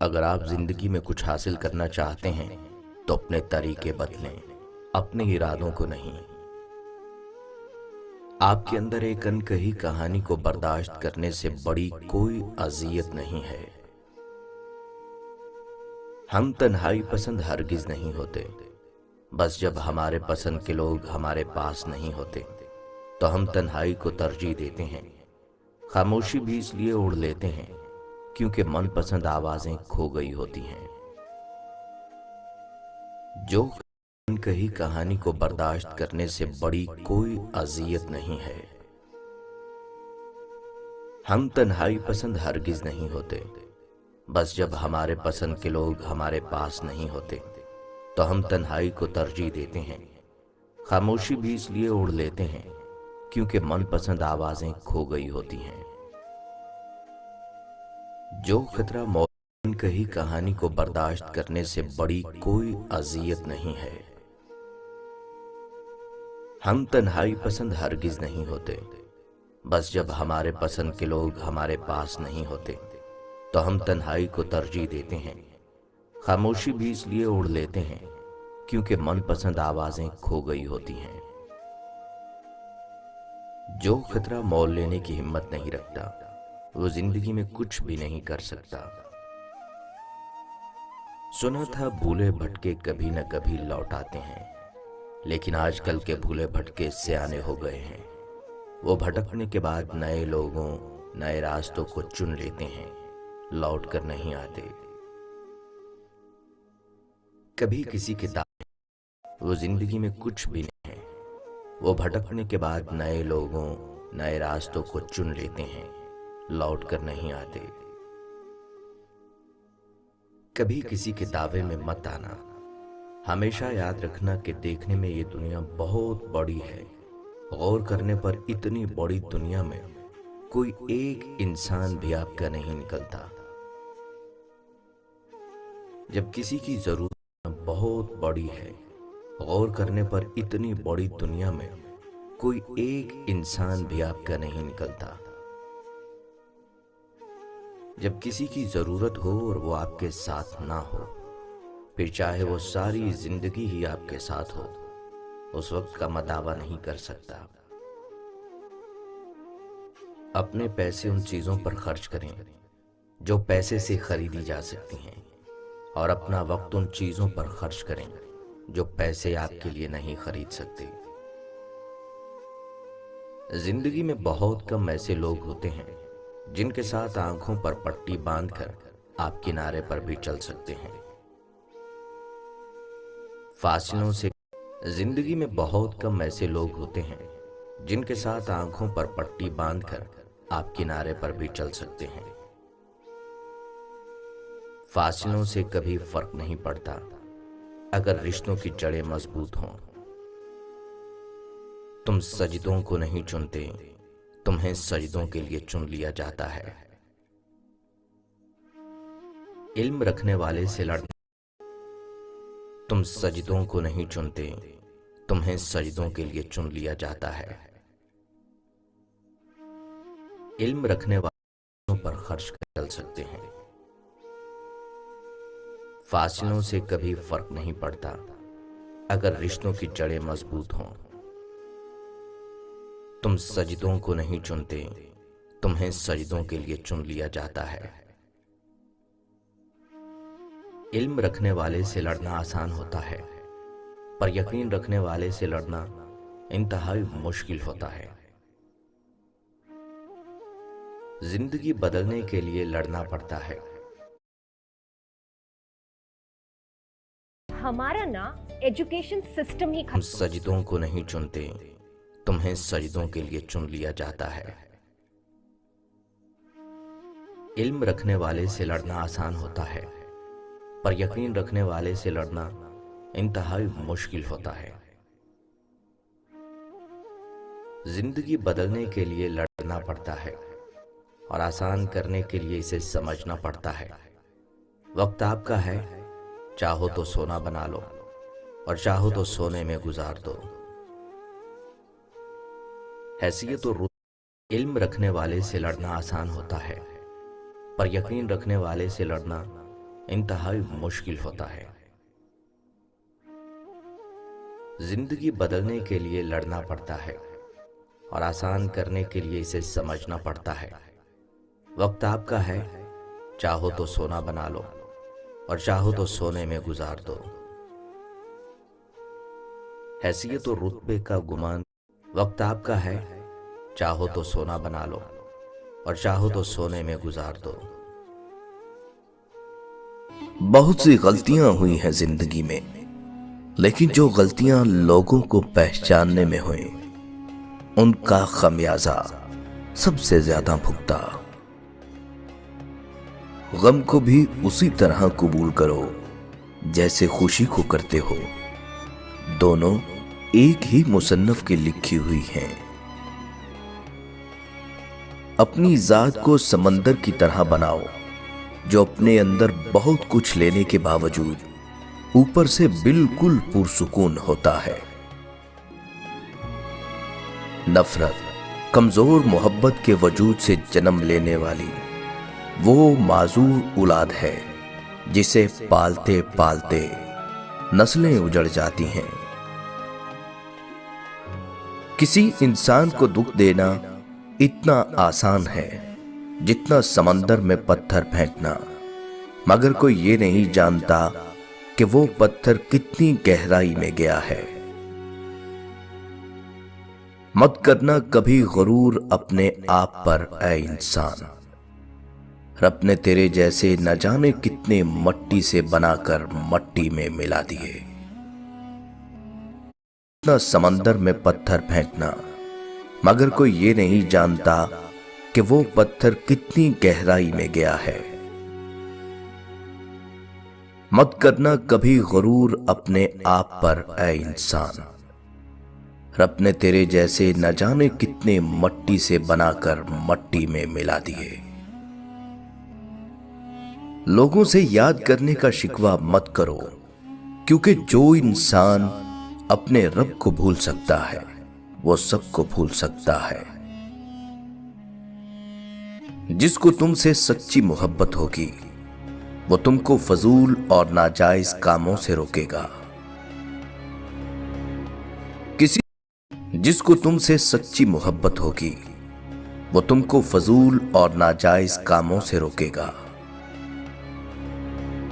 اگر آپ زندگی میں کچھ حاصل کرنا چاہتے ہیں تو اپنے طریقے بدلیں، اپنے ارادوں کو نہیں۔ آپ کے اندر ایک انکہی کہانی کو برداشت کرنے سے بڑی کوئی اذیت نہیں ہے۔ ہم تنہائی پسند ہرگز نہیں ہوتے، بس جب ہمارے پسند کے لوگ ہمارے پاس نہیں ہوتے تو ہم تنہائی کو ترجیح دیتے ہیں۔ خاموشی بھی اس لیے اوڑھ لیتے ہیں کیونکہ من پسند آوازیں کھو گئی ہوتی ہیں۔ جو انکہی کہانی کو برداشت کرنے سے بڑی کوئی اذیت نہیں ہے۔ ہم تنہائی پسند ہرگز نہیں ہوتے، بس جب ہمارے پسند کے لوگ ہمارے پاس نہیں ہوتے تو ہم تنہائی کو ترجیح دیتے ہیں۔ خاموشی بھی اس لیے اوڑھ لیتے ہیں کیونکہ من پسند آوازیں کھو گئی ہوتی ہیں۔ جو خطرہ انکہی کہانی کو برداشت کرنے سے بڑی کوئی اذیت نہیں ہے۔ ہم تنہائی پسند ہرگز نہیں ہوتے، بس جب ہمارے پسند کے لوگ ہمارے پاس نہیں ہوتے تو ہم تنہائی کو ترجیح دیتے ہیں۔ خاموشی بھی اس لیے اوڑھ لیتے ہیں کیونکہ من پسند آوازیں کھو گئی ہوتی ہیں۔ جو خطرہ مول لینے کی ہمت نہیں رکھتا وہ زندگی میں کچھ بھی نہیں کر سکتا۔ سنا تھا بھولے بھٹکے کبھی نہ کبھی لوٹ آتے ہیں، لیکن آج کل کے بھولے بھٹکے سیانے ہو گئے ہیں۔ وہ بھٹکنے کے بعد نئے لوگوں، نئے راستوں کو چن لیتے ہیں، لوٹ کر نہیں آتے۔ کبھی کسی کتاب وہ زندگی میں کچھ بھی نہیں ہے۔ وہ بھٹکنے کے بعد نئے لوگوں، نئے راستوں کو چن لیتے ہیں، لوٹ کر نہیں آتے۔ کبھی کسی کے دعوے میں مت آنا، ہمیشہ یاد رکھنا کہ دیکھنے میں یہ دنیا بہت بڑی ہے، غور کرنے پر اتنی بڑی دنیا میں کوئی ایک انسان بھی آپ کا نہیں نکلتا۔ جب کسی کی ضرورت بہت بڑی ہے، غور کرنے پر اتنی بڑی دنیا میں کوئی ایک انسان بھی آپ کا نہیں نکلتا۔ جب کسی کی ضرورت ہو اور وہ آپ کے ساتھ نہ ہو، پھر چاہے وہ ساری زندگی ہی آپ کے ساتھ ہو، اس وقت کا میں دعویٰ نہیں کر سکتا۔ اپنے پیسے ان چیزوں پر خرچ کریں جو پیسے سے خریدی جا سکتی ہیں، اور اپنا وقت ان چیزوں پر خرچ کریں جو پیسے آپ کے لیے نہیں خرید سکتے۔ زندگی میں بہت کم ایسے لوگ ہوتے ہیں جن کے ساتھ آنکھوں پر پٹی باندھ کر آپ کنارے پر بھی چل سکتے ہیں۔ فاصلوں سے زندگی میں بہت کم ایسے لوگ ہوتے ہیں جن کے ساتھ آنکھوں پر پٹی باندھ کر آپ کنارے پر بھی چل سکتے ہیں۔ فاصلوں سے کبھی فرق نہیں پڑتا اگر رشتوں کی جڑیں مضبوط ہوں۔ تم سجدوں کو نہیں چنتے، تمہیں سجدوں کے لیے چن لیا جاتا ہے۔ علم رکھنے والے سے لڑنا، تم سجدوں کو نہیں چنتے، تمہیں سجدوں کے لیے چن لیا جاتا ہے۔ علم رکھنے والوں پر خرچ کر چل سکتے ہیں۔ فاصلوں سے کبھی فرق نہیں پڑتا اگر رشتوں کی جڑیں مضبوط ہوں۔ تم سجدوں کو نہیں چنتے، تمہیں سجدوں کے لیے چن لیا جاتا ہے۔ علم رکھنے والے سے لڑنا آسان ہوتا ہے، پر یقین رکھنے والے سے لڑنا انتہائی مشکل ہوتا ہے۔ زندگی بدلنے کے لیے لڑنا پڑتا ہے۔ ہمارا نا ایجوکیشن سسٹم ہی تم سجدوں کو نہیں چنتے، تمہیں سجدوں کے لیے چن لیا جاتا ہے۔ علم رکھنے والے سے لڑنا آسان ہوتا ہے، پر یقین رکھنے والے سے لڑنا انتہائی مشکل ہوتا ہے۔ زندگی بدلنے کے لیے لڑنا پڑتا ہے اور آسان کرنے کے لیے اسے سمجھنا پڑتا ہے۔ وقت آپ کا ہے، چاہو تو سونا بنا لو اور چاہو تو سونے میں گزار دو۔ حیثیت اور علم رکھنے والے سے لڑنا آسان ہوتا ہے، پر یقین رکھنے والے سے لڑنا انتہائی مشکل ہوتا ہے۔ زندگی بدلنے کے لیے لڑنا پڑتا ہے اور آسان کرنے کے لیے اسے سمجھنا پڑتا ہے۔ وقت آپ کا ہے، چاہو تو سونا بنا لو اور چاہو تو سونے میں گزار دو۔ حیثیت و رتبے کا گمان، وقت آپ کا ہے، چاہو تو سونا بنا لو اور چاہو تو سونے میں گزار دو۔ بہت سی غلطیاں ہوئی ہیں زندگی میں، لیکن جو غلطیاں لوگوں کو پہچاننے میں ہوئیں ان کا خمیازہ سب سے زیادہ بھگتا۔ غم کو بھی اسی طرح قبول کرو جیسے خوشی کو کرتے ہو، دونوں ایک ہی مصنف کی لکھی ہوئی ہیں۔ اپنی ذات کو سمندر کی طرح بناؤ جو اپنے اندر بہت کچھ لینے کے باوجود اوپر سے بالکل پرسکون ہوتا ہے۔ نفرت کمزور محبت کے وجود سے جنم لینے والی وہ معذور اولاد ہے جسے پالتے پالتے نسلیں اجڑ جاتی ہیں۔ کسی انسان کو دکھ دینا اتنا آسان ہے جتنا سمندر میں پتھر پھینکنا، مگر کوئی یہ نہیں جانتا کہ وہ پتھر کتنی گہرائی میں گیا ہے۔ مت کرنا کبھی غرور اپنے آپ پر اے انسان، رب نے تیرے جیسے نہ جانے کتنے مٹی سے بنا کر مٹی میں ملا دیے۔ اتنا سمندر میں پتھر پھینکنا، مگر کوئی یہ نہیں جانتا کہ وہ پتھر کتنی گہرائی میں گیا ہے۔ مت کرنا کبھی غرور اپنے آپ پر اے انسان، رب نے تیرے جیسے نہ جانے کتنے مٹی سے بنا کر مٹی میں ملا دیے۔ لوگوں سے یاد کرنے کا شکوہ مت کرو، کیونکہ جو انسان اپنے رب کو بھول سکتا ہے وہ سب کو بھول سکتا ہے۔ جس کو تم سے سچی محبت ہوگی وہ تم کو فضول اور ناجائز کاموں سے روکے گا۔ جس کو تم سے سچی محبت ہوگی وہ تم کو فضول اور ناجائز کاموں سے روکے گا۔